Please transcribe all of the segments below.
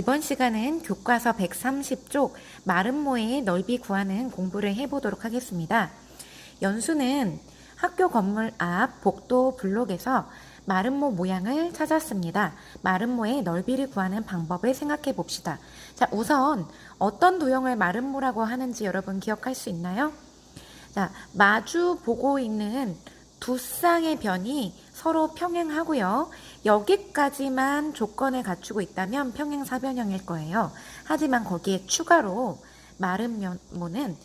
이번 시간은 교과서 130쪽 마름모의 넓이 구하는 공부를 해보도록 하겠습니다. 연수는 학교 건물 앞 복도 블록에서 마름모 모양을 찾았습니다. 마름모의 넓이를 구하는 방법을 생각해 봅시다. 자, 우선 어떤 도형을 마름모라고 하는지 여러분 기억할 수 있나요? 자, 마주 보고 있는 두 쌍의 변이 서로 평행하고요. 여기까지만 조건을 갖추고 있다면 평행사변형일 거예요. 하지만 거기에 추가로 마름모는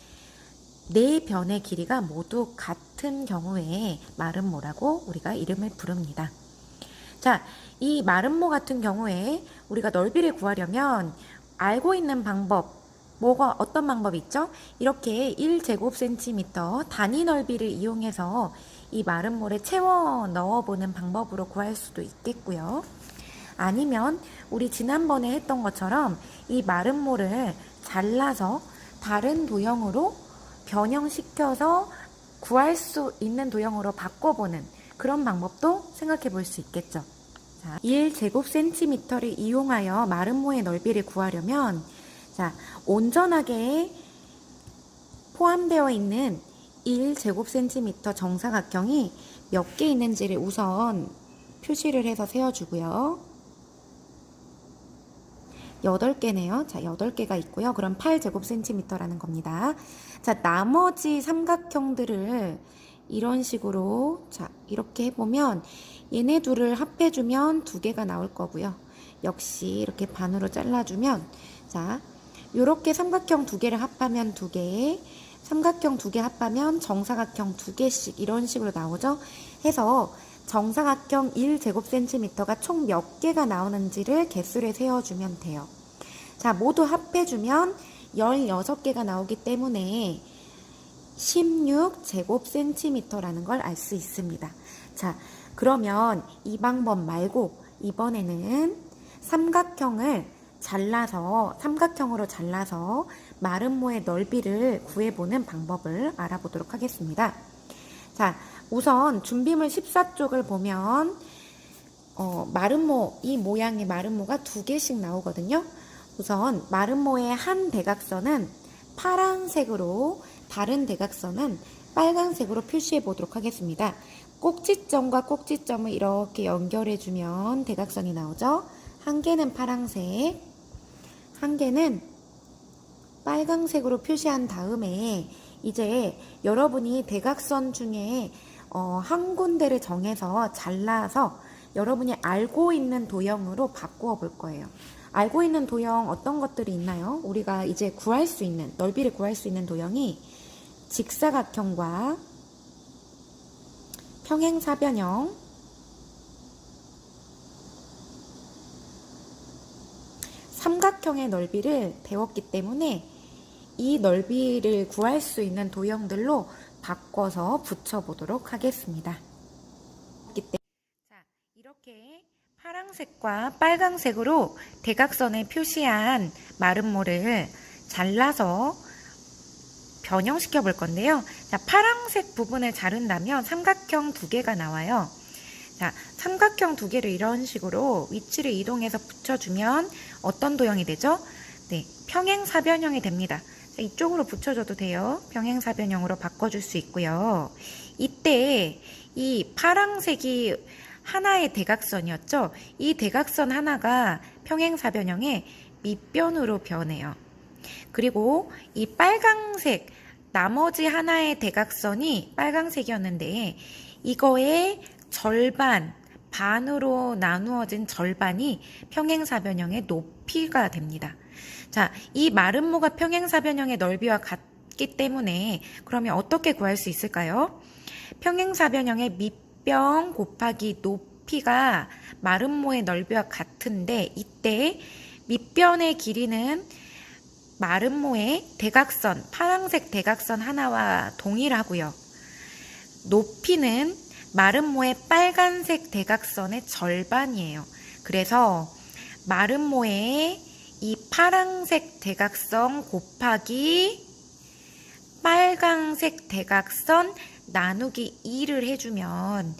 네 변의 길이가 모두 같은 경우에 마름모라고 우리가 이름을 부릅니다. 자, 이 마름모 같은 경우에 우리가 넓이를 구하려면 알고 있는 방법, 어떤 방법이 있죠? 이렇게 1제곱센티미터 단위 넓이를 이용해서 이 마름모를 채워 넣어보는 방법으로 구할 수도 있겠고요. 아니면 우리 지난번에 했던 것처럼 이 마름모를 잘라서 다른 도형으로 변형시켜서 구할 수 있는 도형으로 바꿔보는 그런 방법도 생각해 볼 수 있겠죠. 자, 1제곱센티미터를 이용하여 마름모의 넓이를 구하려면 자, 온전하게 포함되어 있는 1제곱센티미터 정사각형이 몇 개 있는지를 우선 표시를 해서 세워주고요. 8개네요. 자, 8개가 있고요. 그럼 8제곱센티미터라는 겁니다. 자, 나머지 삼각형들을 이런 식으로 자, 이렇게 해보면 얘네 둘을 합해주면 2개가 나올 거고요. 역시 이렇게 반으로 잘라주면 자, 요렇게 삼각형 2개를 합하면 2개, 삼각형 2개 합하면 정사각형 2개씩 이런 식으로 나오죠. 해서 정사각형 1제곱센티미터가 총 몇 개가 나오는지를 개수를 세워주면 돼요. 자, 모두 합해주면 16개가 나오기 때문에 16제곱센티미터라는 걸 알 수 있습니다. 자, 그러면 이 방법 말고 이번에는 삼각형으로 잘라서 마름모의 넓이를 구해보는 방법을 알아보도록 하겠습니다. 자, 우선 준비물 14쪽을 보면 이 모양의 마름모가 2개씩 나오거든요. 우선 마름모의 한 대각선은 파란색으로, 다른 대각선은 빨간색으로 표시해 보도록 하겠습니다. 꼭지점과 꼭지점을 이렇게 연결해주면 대각선이 나오죠. 한 개는 파란색, 한 개는 빨간색으로 표시한 다음에 이제 여러분이 대각선 중에 한 군데를 정해서 잘라서 여러분이 알고 있는 도형으로 바꾸어 볼 거예요. 알고 있는 도형 어떤 것들이 있나요? 우리가 이제 넓이를 구할 수 있는 도형이 직사각형과 평행사변형, 삼각형의 넓이를 배웠기 때문에 이 넓이를 구할 수 있는 도형들로 바꿔서 붙여보도록 하겠습니다. 자, 이렇게 파란색과 빨간색으로 대각선에 표시한 마름모를 잘라서 변형시켜 볼 건데요. 자, 파란색 부분을 자른다면 삼각형 2개가 나와요. 자, 삼각형 2개를 이런 식으로 위치를 이동해서 붙여주면 어떤 도형이 되죠? 네, 평행사변형이 됩니다. 자, 이쪽으로 붙여줘도 돼요. 평행사변형으로 바꿔줄 수 있고요. 이때 이 파란색이 하나의 대각선이었죠? 이 대각선 하나가 평행사변형의 밑변으로 변해요. 그리고 이 빨강색, 나머지 하나의 대각선이 빨강색이었는데 이거의 절반, 반으로 나누어진 절반이 평행사변형의 높이가 됩니다. 자, 이 마름모가 평행사변형의 넓이와 같기 때문에 그러면 어떻게 구할 수 있을까요? 평행사변형의 밑변 곱하기 높이가 마름모의 넓이와 같은데 이때 밑변의 길이는 마름모의 대각선, 파란색 대각선 하나와 동일하고요. 높이는 마름모의 빨간색 대각선의 절반이에요. 그래서 마름모의 이 파란색 대각선 곱하기 빨간색 대각선 나누기 2를 해주면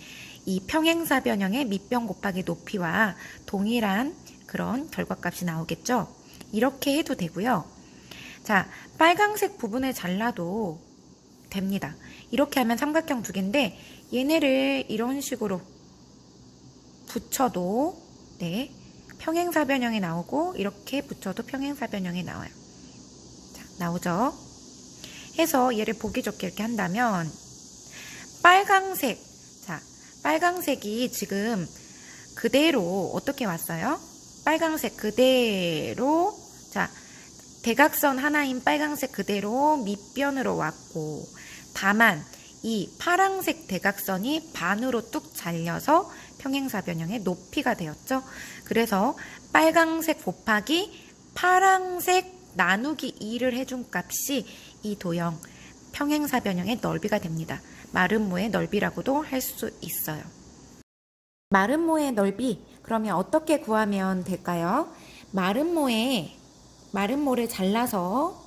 이 평행사변형의 밑변 곱하기 높이와 동일한 그런 결과값이 나오겠죠. 이렇게 해도 되고요. 자, 빨강색 부분을 잘라도 됩니다. 이렇게 하면 삼각형 두 개인데 얘네를 이런 식으로 붙여도 네, 평행사변형이 나오고 이렇게 붙여도 평행사변형이 나와요. 자, 나오죠? 해서 얘를 보기 좋게 이렇게 한다면 빨강색, 자, 빨강색이 지금 그대로 어떻게 왔어요? 빨강색 그대로, 자, 대각선 하나인 빨강색 그대로 밑변으로 왔고, 다만 이 파랑색 대각선이 반으로 뚝 잘려서 평행사변형의 높이가 되었죠. 그래서 빨강색 곱하기 파랑색 나누기 2를 해준 값이 이 도형 평행사변형의 넓이가 됩니다. 마름모의 넓이라고도 할 수 있어요. 마름모의 넓이, 그러면 어떻게 구하면 될까요? 마름모를 잘라서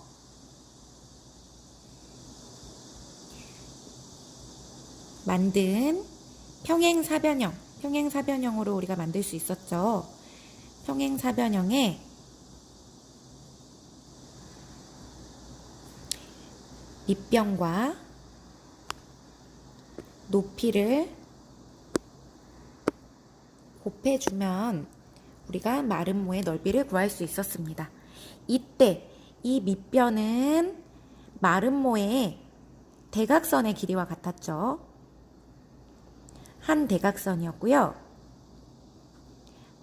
만든 평행사변형으로 우리가 만들 수 있었죠. 평행사변형의 밑변과 높이를 곱해주면 우리가 마름모의 넓이를 구할 수 있었습니다. 이때 이 밑변은 마름모의 대각선의 길이와 같았죠. 한 대각선이었고요.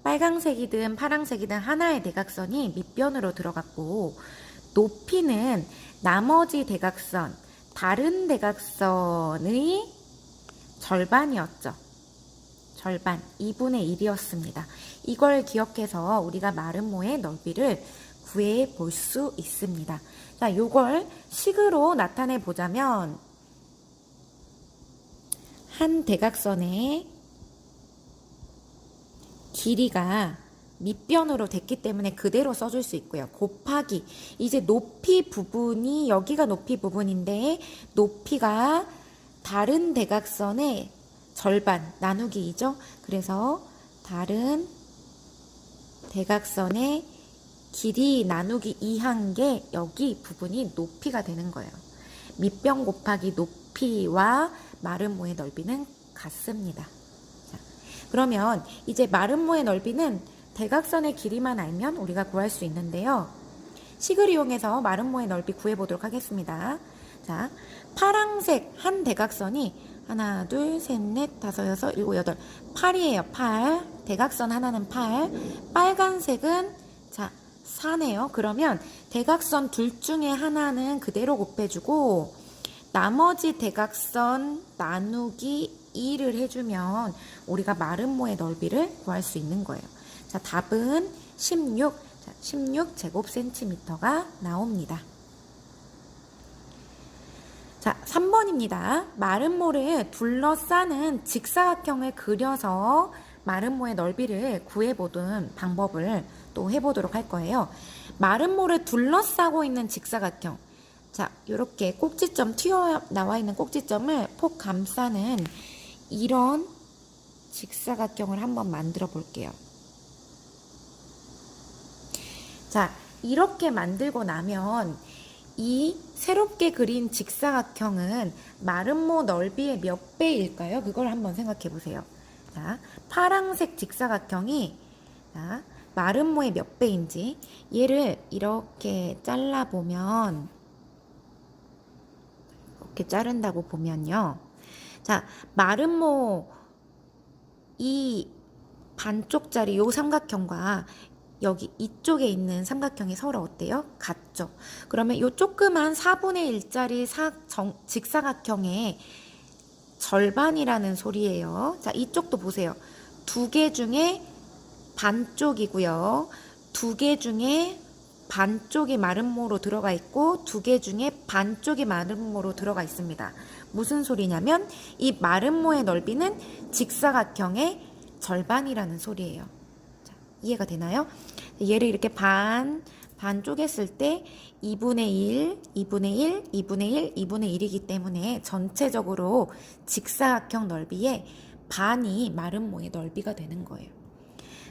빨강색이든 파랑색이든 하나의 대각선이 밑변으로 들어갔고, 높이는 나머지 대각선, 다른 대각선의 절반이었죠. 절반, 2분의 1이었습니다. 이걸 기억해서 우리가 마름모의 넓이를 구해 볼 수 있습니다. 자, 요걸 식으로 나타내 보자면 한 대각선의 길이가 밑변으로 됐기 때문에 그대로 써줄 수 있고요. 곱하기, 이제 높이 부분이, 여기가 높이 부분인데 높이가 다른 대각선의 절반, 나누기 2죠. 그래서 다른 대각선의 길이 나누기 2한 게 여기 부분이 높이가 되는 거예요. 밑변 곱하기 높이와 마름모의 넓이는 같습니다. 자, 그러면 이제 마름모의 넓이는 대각선의 길이만 알면 우리가 구할 수 있는데요. 식을 이용해서 마름모의 넓이 구해보도록 하겠습니다. 자, 파랑색 한 대각선이 하나, 둘, 셋, 넷, 다섯, 여섯, 일곱, 여덟, 8이에요. 8. 대각선 하나는 8. 빨간색은 자 4네요. 그러면 대각선 둘 중에 하나는 그대로 곱해주고 나머지 대각선 나누기 2를 해주면 우리가 마름모의 넓이를 구할 수 있는 거예요. 자, 답은 16. 자, 16제곱센티미터가 나옵니다. 자, 3번입니다. 마름모를 둘러싸는 직사각형을 그려서 마름모의 넓이를 구해보던 방법을 또 해보도록 할 거예요. 마름모를 둘러싸고 있는 직사각형. 자, 이렇게 꼭지점 튀어나와 있는 꼭지점을 폭 감싸는 이런 직사각형을 한번 만들어 볼게요. 자, 이렇게 만들고 나면 이 새롭게 그린 직사각형은 마름모 넓이의 몇 배일까요? 그걸 한번 생각해 보세요. 자, 파랑색 직사각형이 자, 마름모의 몇 배인지 얘를 이렇게 잘라보면 이렇게 자른다고 보면요. 자, 마름모 이 반쪽짜리 요 삼각형과 여기 이쪽에 있는 삼각형이 서로 어때요? 같죠? 그러면 요 조그만 4분의 1짜리 직사각형의 절반이라는 소리예요. 자, 이쪽도 보세요. 두 개 중에 반쪽이고요. 두 개 중에 반쪽이 마름모로 들어가 있고 두 개 중에 반쪽이 마름모로 들어가 있습니다. 무슨 소리냐면 이 마름모의 넓이는 직사각형의 절반이라는 소리예요. 자, 이해가 되나요? 얘를 이렇게 반 쪼갰을 때 2분의 1, 2분의 1, 2분의 1, 2분의 1이기 때문에 전체적으로 직사각형 넓이의 반이 마름모의 넓이가 되는 거예요.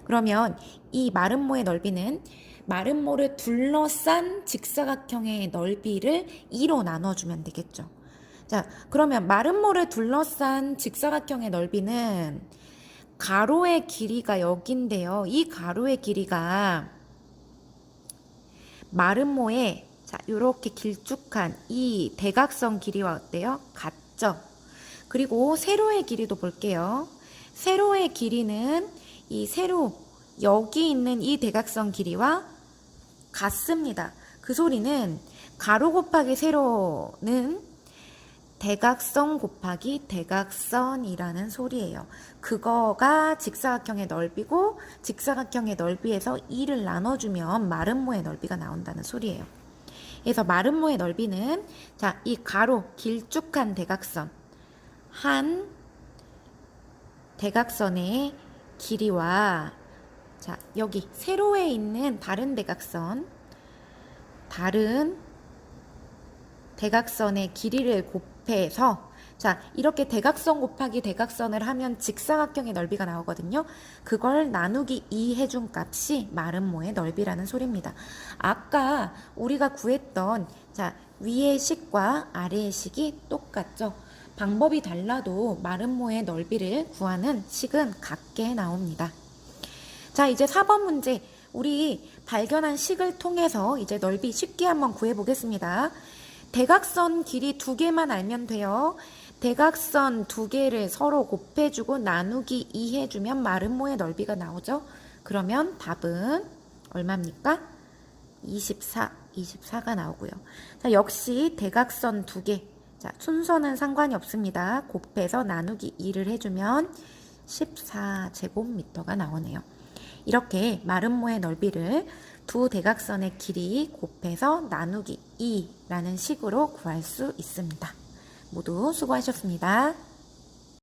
그러면 이 마름모의 넓이는 마름모를 둘러싼 직사각형의 넓이를 2로 나눠주면 되겠죠. 자, 그러면 마름모를 둘러싼 직사각형의 넓이는 가로의 길이가 여기인데요. 이 가로의 길이가 마름모의 자, 요렇게 길쭉한 이 대각선 길이와 어때요? 같죠? 그리고 세로의 길이도 볼게요. 세로의 길이는 이 세로 여기 있는 이 대각선 길이와 같습니다. 그 소리는 가로 곱하기 세로는 대각선 곱하기 대각선이라는 소리예요. 그거가 직사각형의 넓이고 직사각형의 넓이에서 2를 나눠주면 마름모의 넓이가 나온다는 소리예요. 그래서 마름모의 넓이는 자, 이 가로 길쭉한 대각선 한 대각선의 길이와 자, 여기 세로에 있는 다른 대각선의 길이를 곱해서 자, 이렇게 대각선 곱하기 대각선을 하면 직사각형의 넓이가 나오거든요. 그걸 나누기 2 해준 값이 마름모의 넓이라는 소리입니다. 아까 우리가 구했던 자, 위의 식과 아래의 식이 똑같죠. 방법이 달라도 마름모의 넓이를 구하는 식은 같게 나옵니다. 자, 이제 4번 문제. 우리 발견한 식을 통해서 이제 넓이 쉽게 한번 구해보겠습니다. 대각선 길이 2개만 알면 돼요. 대각선 2개를 서로 곱해주고 나누기 2 해주면 마름모의 넓이가 나오죠. 그러면 답은 얼마입니까? 24가 나오고요. 자, 역시 대각선 2개. 자, 순서는 상관이 없습니다. 곱해서 나누기 2를 해주면 14제곱미터가 나오네요. 이렇게 마름모의 넓이를 두 대각선의 길이 곱해서 나누기 2라는 식으로 구할 수 있습니다. 모두 수고하셨습니다.